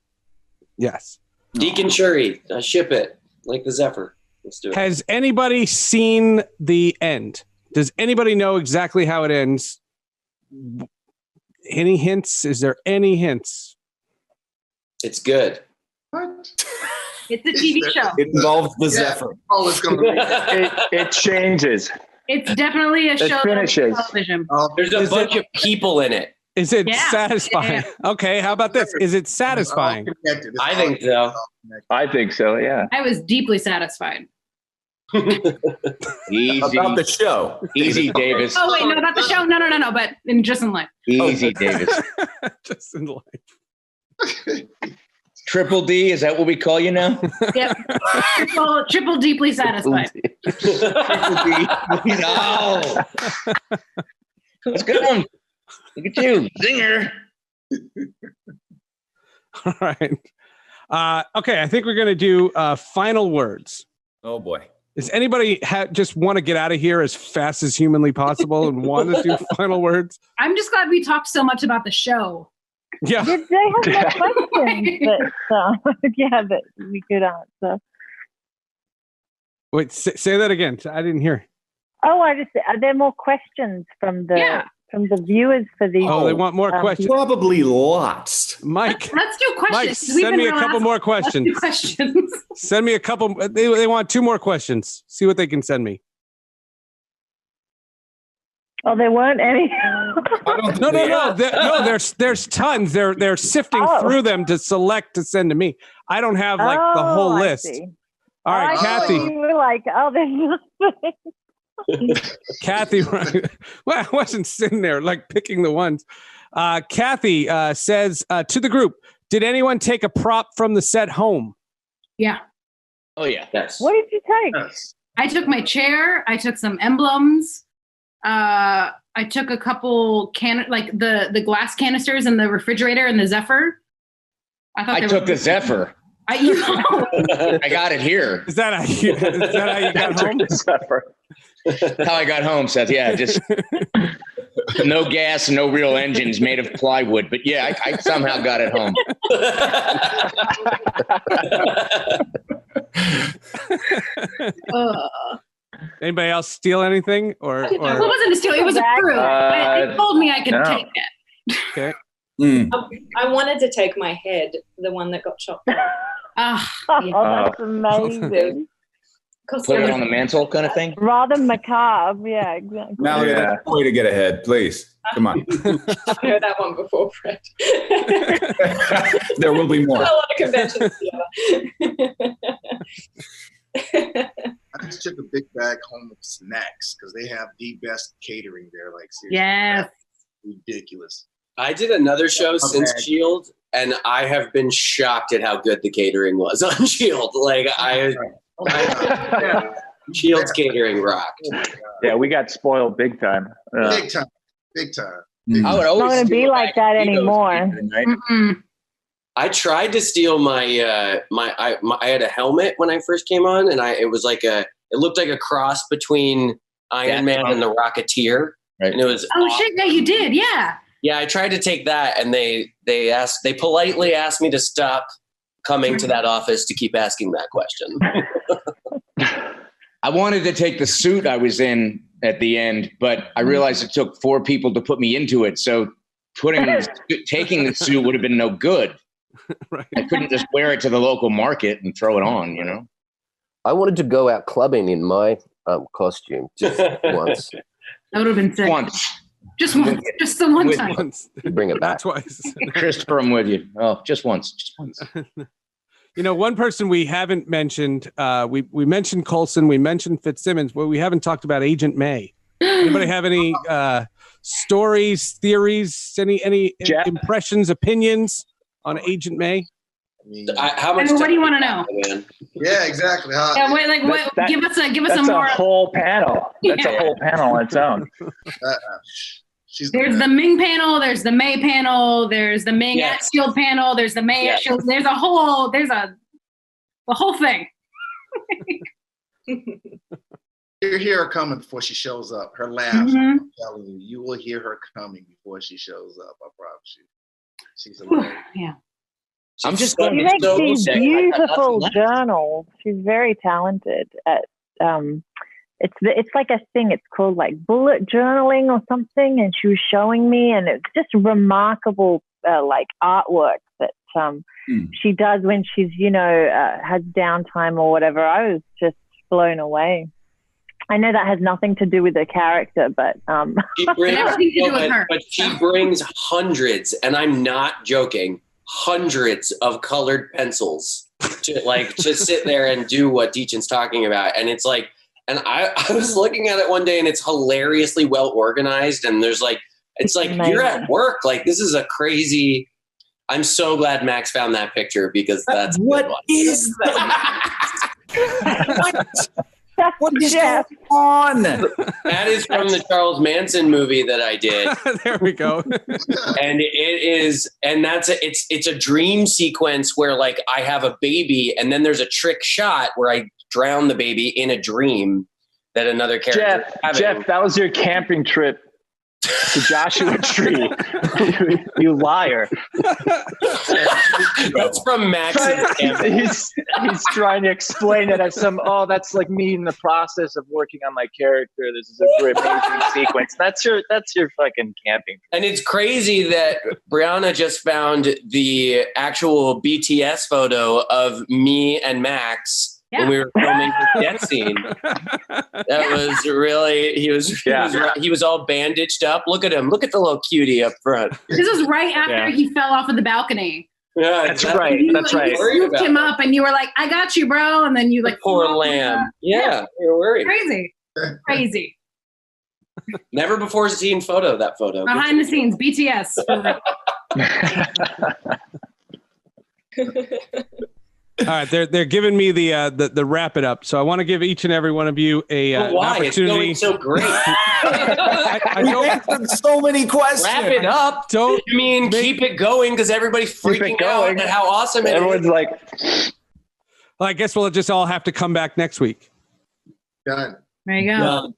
A: Yes.
H: Deacon Shuri. Ship it like the Zephyr. Let's do it.
A: Has anybody seen the end? Does anybody know exactly how it ends? Any hints? Is there any hints?
H: It's good.
B: What?
D: It's a TV show.
C: It involves the Zephyr.
B: Oh, it's gonna be.
G: It changes.
D: It's definitely a show
G: finishes.
D: on television.
H: There's a bunch of people in it.
A: Is it satisfying?
D: Yeah.
A: Okay, how about this? Is it satisfying?
H: I think so.
G: I think so. Yeah.
D: I was deeply satisfied.
E: Easy.
C: About the show.
E: Easy, Davis.
D: Oh wait, no, about the show. No, but just in life.
E: Easy, Davis.
A: Just in life.
E: Triple D, is that what we call you now?
D: Yep. Triple deeply satisfied.
E: Triple D. No. That's a good one. Look at you, zinger.
A: All right. Okay, I think we're going to do final words.
C: Oh, boy.
A: Does anybody just want to get out of here as fast as humanly possible and want to do final words?
D: I'm just glad we talked so much about the show.
A: Yeah.
F: Did they have more questions that we could answer?
A: Wait, say that again. I didn't hear.
F: Oh, are there more questions from the viewers for these?
A: Oh, they want more questions.
C: Probably lots.
A: Mike.
D: Let's do questions.
A: Mike, send me a couple more questions. Send me a couple. They want 2 more questions. See what they can send me.
F: Oh, there weren't any.
A: No. There's tons. They're sifting through them to select to send to me. I don't have the whole list.
F: See.
A: All right, Kathy.
F: You were like, there's nothing.
A: Kathy, well, I wasn't sitting there picking the ones. Kathy says to the group, did anyone take a prop from the set home?
D: Yeah.
E: Oh, yeah.
H: Yes.
F: What did you take?
B: Yes.
D: I took my chair. I took some emblems. I took a couple the glass canisters in the refrigerator and the Zephyr.
E: I took the Zephyr. I got it here.
A: Is that how you got home?
E: Zephyr. How I got home, Seth. Yeah, just no gas, no real engines, made of plywood. But yeah, I somehow got it home.
A: Anybody else steal anything? Or
D: it wasn't a steal. It was a fruit. They told me I could take it.
A: Okay.
I: I wanted to take my head, the one that got chopped off.
F: That's amazing.
E: Put it on the mantle kind of thing?
F: Rather macabre. Yeah, exactly.
C: Mallory, that's a way to get ahead, please. Come on.
I: I've heard that one before, Fred.
C: There will be more.
I: A lot of conventions.
B: I just took a big bag home of snacks because they have the best catering there. Seriously.
D: Yes.
B: Ridiculous.
H: I did another show since S.H.I.E.L.D. and I have been shocked at how good the catering was on S.H.I.E.L.D. S.H.I.E.L.D.'s catering rocked.
G: Yeah, we got spoiled big time.
B: Big time.
E: I would always
F: not going to be like that anymore.
H: I tried to steal my I had a helmet when I first came on, and it looked like a cross between Iron Man and the Rocketeer, right? And it was
D: shit! Yeah, you did, yeah.
H: Yeah, I tried to take that, and they politely asked me to stop coming to that office to keep asking that question.
E: I wanted to take the suit I was in at the end, but I realized it took 4 people to put me into it. So taking the suit would have been no good.
A: Right.
E: I couldn't just wear it to the local market and throw it on,
J: I wanted to go out clubbing in my costume just once.
D: That would have been sick.
E: Once.
D: Just once. Just the one time.
J: Bring it back.
A: Twice.
E: Christopher, I'm with you. Oh, just once. Just once.
A: One person we haven't mentioned, we mentioned Coulson, we mentioned Fitzsimmons, but we haven't talked about Agent May. Anybody have any stories, theories, any impressions, opinions on Agent May?
H: How much?
D: What do you want to know?
H: Man?
B: Yeah, exactly.
D: Give us a
G: that's
D: more.
G: A whole panel. That's a whole panel on its own.
D: There's the Ming panel. There's the May panel. There's the Ming at S.H.I.E.L.D. panel. There's the May at S.H.I.E.L.D. There's the whole thing.
B: You hear her coming before she shows up. Her laugh. I'm telling you, you will hear her coming before she shows up. I promise you. She's hilarious.
D: Yeah.
E: I'm just
F: She makes these beautiful journals. She's very talented at it's like a thing. It's called bullet journaling or something. And she was showing me, and it's just remarkable artwork that she does when she's has downtime or whatever. I was just blown away. I know that has nothing to do with the character, but
H: she brings hundreds, and I'm not joking, hundreds of colored pencils to sit there and do what Dichen's talking about. And it's And I was looking at it one day, and it's hilariously well organized. And there's like, it's like you're at work. Like, this is a crazy. I'm so glad Max found that picture because that's
C: what is that? What is going on?
H: That is from the Charles Manson movie that I did.
A: There we go.
H: And it is, and it's a dream sequence where like I have a baby, and then there's a trick shot where I drown the baby in a dream that another character.
G: Jeff, that was your camping trip to Joshua Tree. You liar.
H: That's from Max.
G: He's trying to explain it as that's like me in the process of working on my character. This is a great amazing sequence. That's your fucking camping.
H: And it's crazy that Briana just found the actual BTS photo of me and Max when we were filming the death scene. That was really, he was all bandaged up. Look at him. Look at the little cutie up front.
D: This was right after he fell off of the balcony.
H: Yeah,
G: that's right. That's right.
D: You scooped him up and you were like, I got you, bro. And then you like,
H: poor lamb. Yeah, you're worried.
D: Crazy.
H: Never before seen that photo.
D: Behind the scenes, BTS.
A: All right, they're giving me the wrap it up. So I want to give each and every one of you an opportunity.
H: It's going so great.
A: I know
C: answered so many questions.
H: Wrap it up.
A: Don't
H: you mean keep it going because everybody's freaking out at how awesome it is.
G: Everyone's like,
A: well, I guess we'll just all have to come back next week.
B: Done.
D: There you go.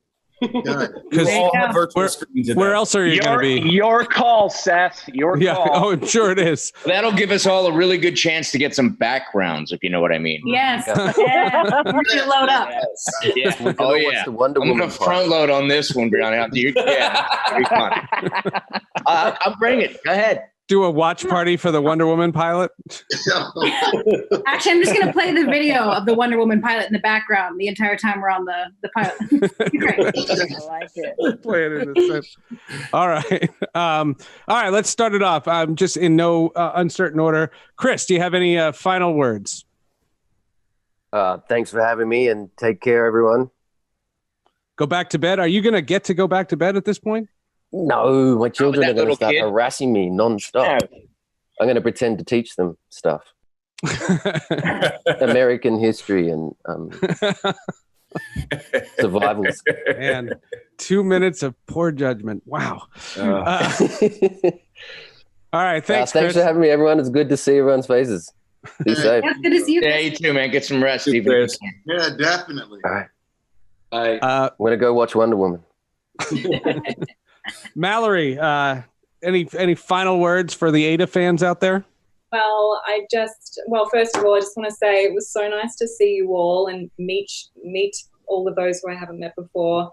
A: Where else are you going to be?
G: Your call, Seth. Your call.
A: Oh, I'm sure it is.
E: That'll give us all a really good chance to get some backgrounds, if you know what I mean.
D: Yes. You load up.
E: Yeah. Oh, yeah. I'm going to front load on this one, Briana. It'll be fun. I'll bring it. Go ahead.
A: Do a watch party for the Wonder Woman pilot?
D: Actually, I'm just going to play the video of the Wonder Woman pilot in the background the entire time we're on the pilot. Great.
F: I like it.
A: Play it in a sense. All right. All right, let's start it off. Just in no uncertain order. Chris, do you have any final words?
J: Thanks for having me, and take care, everyone.
A: Go back to bed. Are you going to get to go back to bed at this point?
J: No, my children are going to start harassing me nonstop. I'm going to pretend to teach them stuff. American history and survival.
A: Man, 2 minutes of poor judgment. Wow. All right, thanks,
J: thanks for having me, everyone. It's good to see everyone's faces. Be safe.
D: That's good to see you.
E: Yeah, you too, man. Get some rest.
B: Yeah, definitely.
J: All right.
H: I'm
J: going to go watch Wonder Woman.
A: Mallory, any final words for the Ada fans out there?
I: Well, first of all, I just want to say it was so nice to see you all and meet all of those who I haven't met before.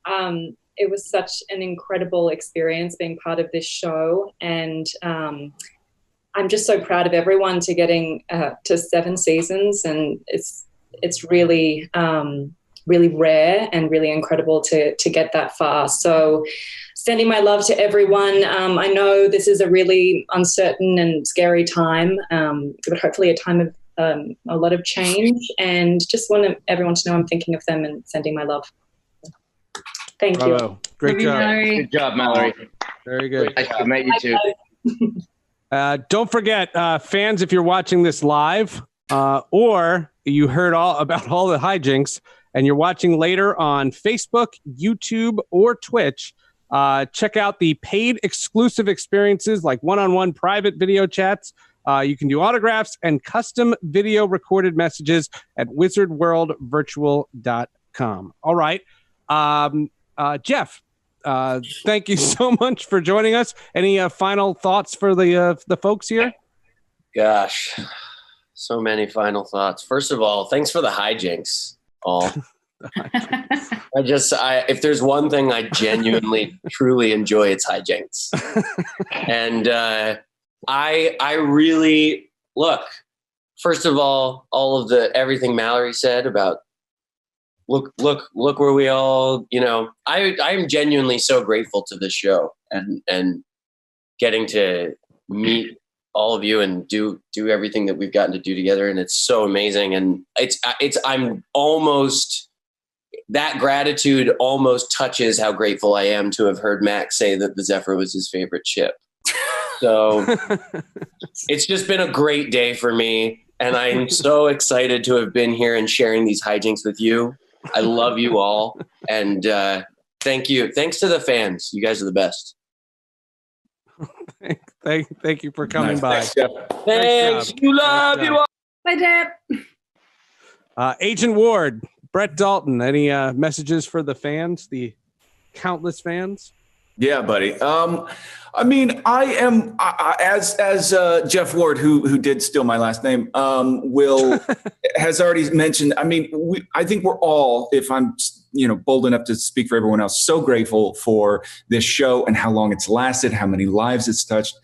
I: It was such an incredible experience being part of this show, and I'm just so proud of everyone to getting to 7 seasons, and it's really really rare and really incredible to get that far. So sending my love to everyone. I know this is a really uncertain and scary time, but hopefully a time of a lot of change, and just want everyone to know I'm thinking of them and sending my love. Thank you.
A: Great job.
D: Mallory.
E: Good job, Mallory.
A: Very good.
E: Nice to meet you too.
A: Don't forget, fans, if you're watching this live or you heard about all the hijinks and you're watching later on Facebook, YouTube, or Twitch, check out the paid exclusive experiences like one-on-one private video chats. You can do autographs and custom video recorded messages at wizardworldvirtual.com. All right. Jeff, thank you so much for joining us. Any final thoughts for the folks here?
H: Gosh, so many final thoughts. First of all, thanks for the hijinks, all. If there's one thing I genuinely, truly enjoy, it's hijinks. And I really look. First of all of everything Mallory said about look where we all, I am genuinely so grateful to this show and getting to meet all of you and do everything that we've gotten to do together, and it's so amazing. And I'm almost that gratitude almost touches how grateful I am to have heard Max say that the Zephyr was his favorite ship. So it's just been a great day for me. And I'm so excited to have been here and sharing these hijinks with you. I love you all. And thank you. Thanks to the fans. You guys are the best.
A: Thank you for coming by.
H: Thanks, Jeff. Thanks. You love you all.
D: Bye, Deb.
A: Agent Ward, Brett Dalton, any messages for the fans, the countless fans?
C: Yeah, buddy. I mean, I am as Jeff Ward, who did steal my last name, has already mentioned. I mean, I think we're all, if I'm bold enough to speak for everyone else, so grateful for this show and how long it's lasted, how many lives it's touched.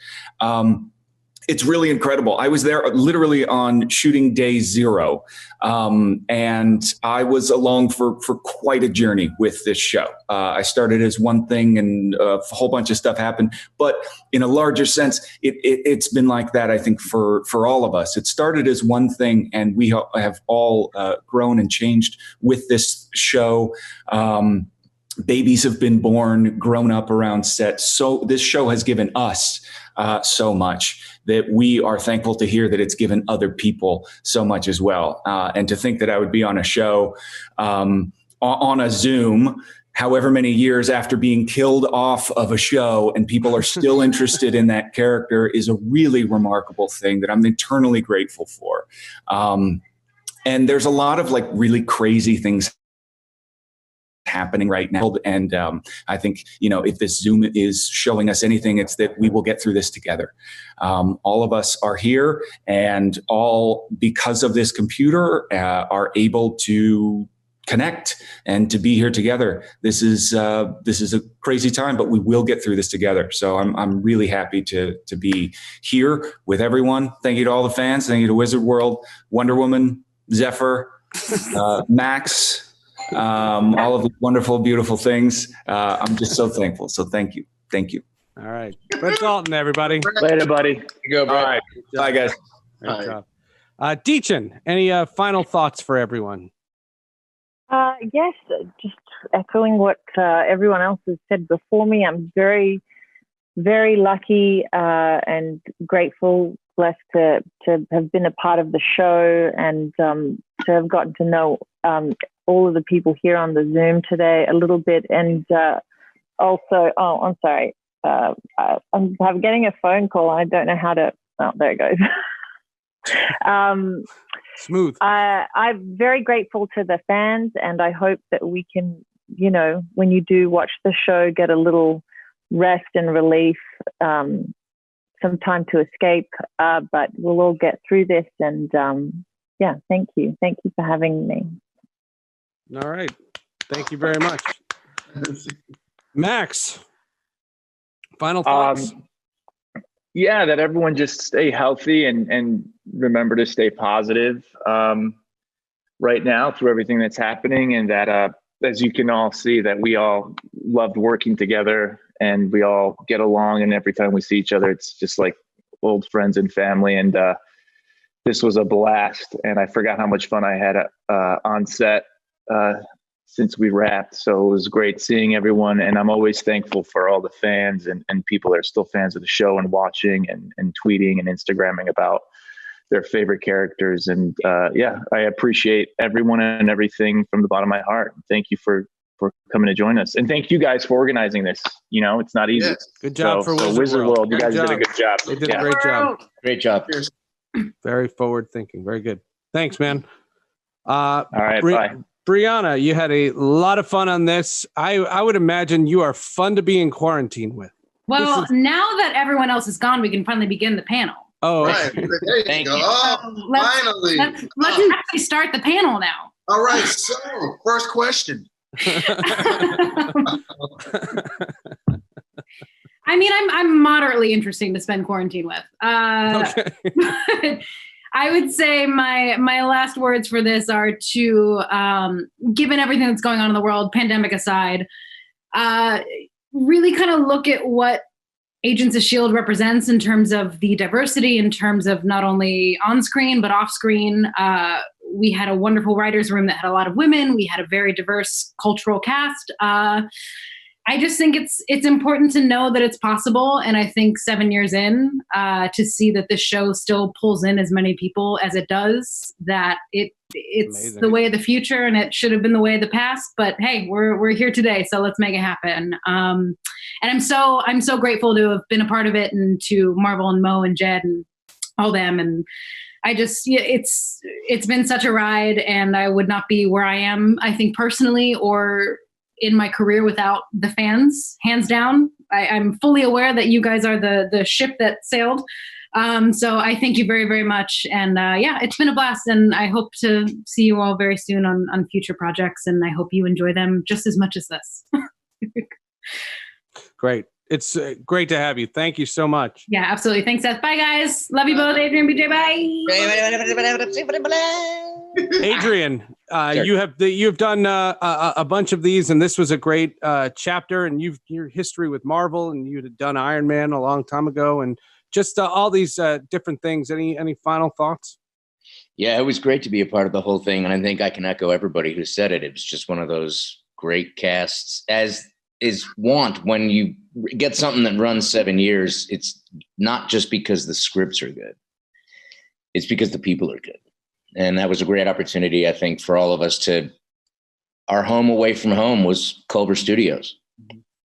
C: It's really incredible. I was there literally on shooting day 0. And I was along for quite a journey with this show. I started as one thing and a whole bunch of stuff happened. But in a larger sense, it's been like that, I think, for all of us. It started as one thing, and we have all grown and changed with this show. Babies have been born, grown up around set. So this show has given us so much that we are thankful to hear that it's given other people so much as well. And to think that I would be on a show on a Zoom, however many years after being killed off of a show, and people are still interested in that character is a really remarkable thing that I'm eternally grateful for. And there's a lot of really crazy things happening right now. And I think, if this Zoom is showing us anything, it's that we will get through this together. All of us are here, and all because of this computer are able to connect and to be here together. This is a crazy time, but we will get through this together. So I'm really happy to be here with everyone. Thank you to all the fans. Thank you to Wizard World, Wonder Woman, Zephyr, Max, all of the wonderful, beautiful things. I'm just so thankful. So thank you. Thank you.
A: All right. Brett Dalton, everybody.
G: Later, buddy.
C: Go, Brett. All right. Bye, guys.
A: Great job. Dichen, any final thoughts for everyone?
F: Yes, just echoing what everyone else has said before me. I'm very, very lucky and grateful, blessed to have been a part of the show and to have gotten to know all of the people here on the Zoom today a little bit. And also, I'm sorry, I'm getting a phone call. I don't know how to, there it goes.
A: Smooth.
F: I'm very grateful to the fans, and I hope that we can, when you do watch the show, get a little rest and relief, some time to escape, but we'll all get through this. And thank you for having me.
A: All right, thank you very much. Max, final thoughts?
G: That everyone just stay healthy and remember to stay positive right now through everything that's happening, and that as you can all see, that we all loved working together and we all get along, and every time we see each other, it's just like old friends and family. And this was a blast, and I forgot how much fun I had on set since we wrapped. So it was great seeing everyone, and I'm always thankful for all the fans and people that are still fans of the show and watching and tweeting and Instagramming about their favorite characters. And I appreciate everyone and everything from the bottom of my heart. Thank you for coming to join us, and thank you guys for organizing this. It's not easy.
A: Yes. Good job for Wizard
G: World. You guys did a good job.
A: They did a great job.
E: Great job.
A: Very forward thinking. Very good. Thanks, man.
G: All right. Bye.
A: Briana, you had a lot of fun on this. I would imagine you are fun to be in quarantine with.
D: Well, now that everyone else is gone, we can finally begin the panel.
A: Oh,
B: right. There you
E: Thank
B: go.
E: you.
B: Oh, finally.
D: Let's actually start the panel now.
B: All right. So, first question.
D: I mean, I'm moderately interesting to spend quarantine with. Okay. I would say my last words for this are to, given everything that's going on in the world, pandemic aside, really kind of look at what Agents of S.H.I.E.L.D. represents in terms of the diversity, in terms of not only on screen, but off screen, we had a wonderful writer's room that had a lot of women. We had a very diverse cultural cast. I just think it's important to know that it's possible. And I think 7 years in, to see that this show still pulls in as many people as it does, that it's amazing. The way of the future, and it should have been the way of the past. But hey, we're here today, so let's make it happen. And I'm so grateful to have been a part of it, and to Marvel and Mo and Jed and all them. And I just, it's been such a ride, and I would not be where I am, I think, personally or in my career without the fans, hands down. I'm fully aware that you guys are the ship that sailed. So I thank you very, very much. And yeah, it's been a blast, and I hope to see you all very soon on future projects, and I hope you enjoy them just as much as this.
A: Great. It's great to have you. Thank you so much.
D: Yeah, absolutely. Thanks, Seth. Bye, guys. Love you both. Adrian, BJ, bye.
A: Adrian, you've done a bunch of these, and this was a great chapter. And your history with Marvel, and you had done Iron Man a long time ago, and just all these different things. Any final thoughts?
E: Yeah, it was great to be a part of the whole thing, and I think I can echo everybody who said it. It was just one of those great casts, as is wont when you get something that runs 7 years. It's not just because the scripts are good, it's because the people are good. And that was a great opportunity, I think, for all of us our home away from home was Culver Studios.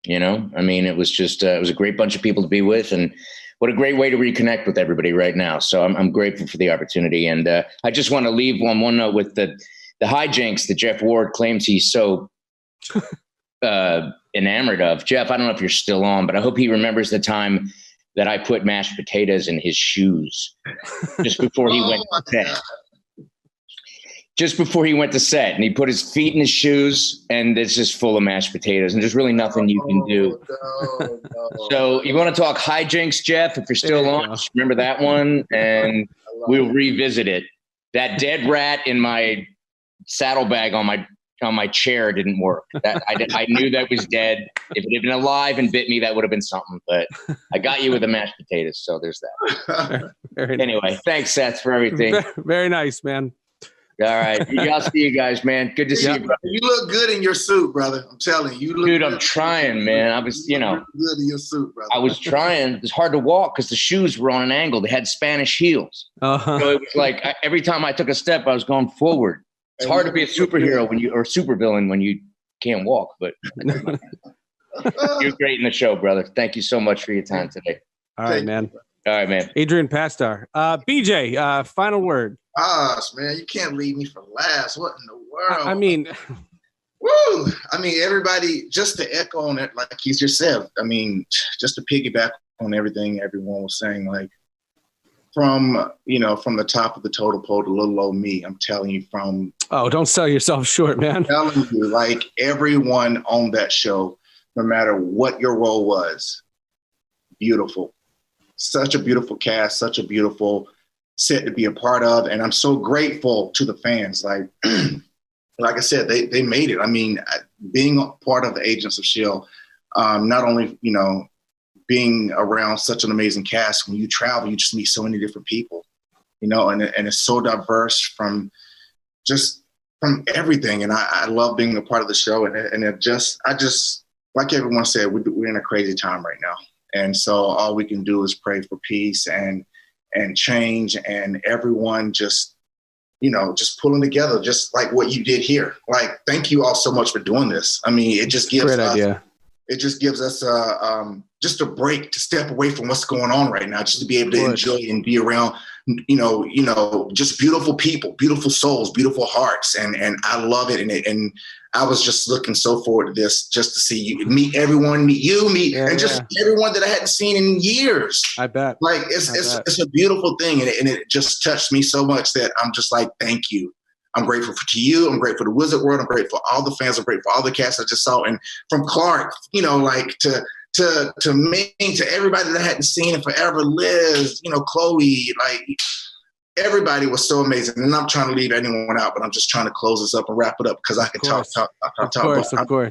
E: You know, I mean, it was just, it was a great bunch of people to be with, and what a great way to reconnect with everybody right now. So I'm grateful for the opportunity. And I just want to leave one note with the hijinks that Jeff Ward claims he's so enamored of. Jeff, I don't know if you're still on, but I hope he remembers the time that I put mashed potatoes in his shoes just before he went to set. Just before he went to set, and he put his feet in his shoes, and it's just full of mashed potatoes, and there's really nothing you can do. No. So you want to talk hijinks, Jeff? If you're still on, just remember that one, and we'll revisit it. That dead rat in my saddlebag on my chair didn't work. I knew that was dead. If it had been alive and bit me, that would have been something. But I got you with the mashed potatoes, so there's that. Anyway, thanks, Seth, for everything.
A: Very nice, man.
E: All right. I'll see you guys, man. Good to see you, brother.
B: You look good in your suit, brother. I'm telling you.
E: Dude, I'm trying, man. I was,
B: good in your suit, brother.
E: I was trying. It's hard to walk because the shoes were on an angle. They had Spanish heels. Uh-huh. So it was like every time I took a step, I was going forward. It's hard to be a superhero or supervillain when you can't walk, but you're great in the show, brother. Thank you so much for your time today.
A: All right, man.
E: All right, man.
A: Adrian Pasdar. BJ, final word.
B: Gosh, man, you can't leave me for last. What in the world?
A: I mean,
B: woo! I mean, everybody, just to echo on it, like he's just said, I mean, just to piggyback on everything everyone was saying, like from the top of the totem pole to little old me, I'm telling you
A: don't sell yourself short, man.
B: I'm telling you, like everyone on that show, no matter what your role was, beautiful. Such a beautiful cast, such a beautiful set to be a part of, and I'm so grateful to the fans. Like I said, they made it. I mean, being a part of the Agents of S.H.I.E.L.D., not only being around such an amazing cast. When you travel, you just meet so many different people, and it's so diverse from everything. And I love being a part of the show. And I just like everyone said, we're in a crazy time right now, and so all we can do is pray for peace and change, and everyone just pulling together, just like what you did here. Like, thank you all so much for doing this. I mean, it just gives us just a break to step away from what's going on right now, just to be able to enjoy and be around, just beautiful people, beautiful souls, beautiful hearts. And I love it. And I was just looking so forward to this, just to see you, meet everyone, just everyone that I hadn't seen in years.
A: I bet.
B: Like, it's a beautiful thing. And it just touched me so much that I'm just like, thank you. I'm grateful to you. I'm grateful to Wizard World. I'm grateful for all the fans. I'm grateful for all the cast I just saw. And from Clark, to me, to everybody that I hadn't seen in forever, Liz, Chloe, like everybody was so amazing. And I'm trying to leave anyone out, but I'm just trying to close this up and wrap it up because I could talk.
A: Of course.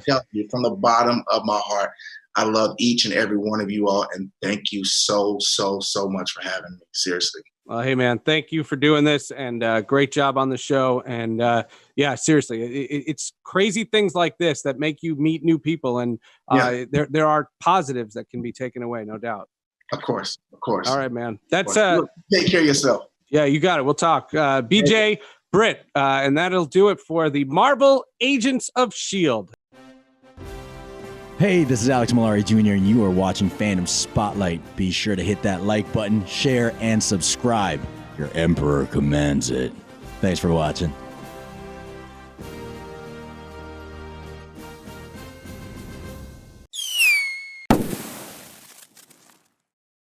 B: Tell you from the bottom of my heart, I love each and every one of you all. And thank you so, so, so much for having me. Seriously.
A: Well, hey, man, thank you for doing this, and great job on the show. And yeah, seriously, it's crazy things like this that make you meet new people, and there are positives that can be taken away, no doubt.
B: Of course.
A: All right, man. That's
B: take care of yourself.
A: Yeah, you got it. We'll talk. BJ, Britt, and that'll do it for the Marvel Agents of S.H.I.E.L.D.
K: Hey, this is Alex Mallory Jr., and you are watching Fandom Spotlight. Be sure to hit that like button, share, and subscribe. Your Emperor commands it. Thanks for watching.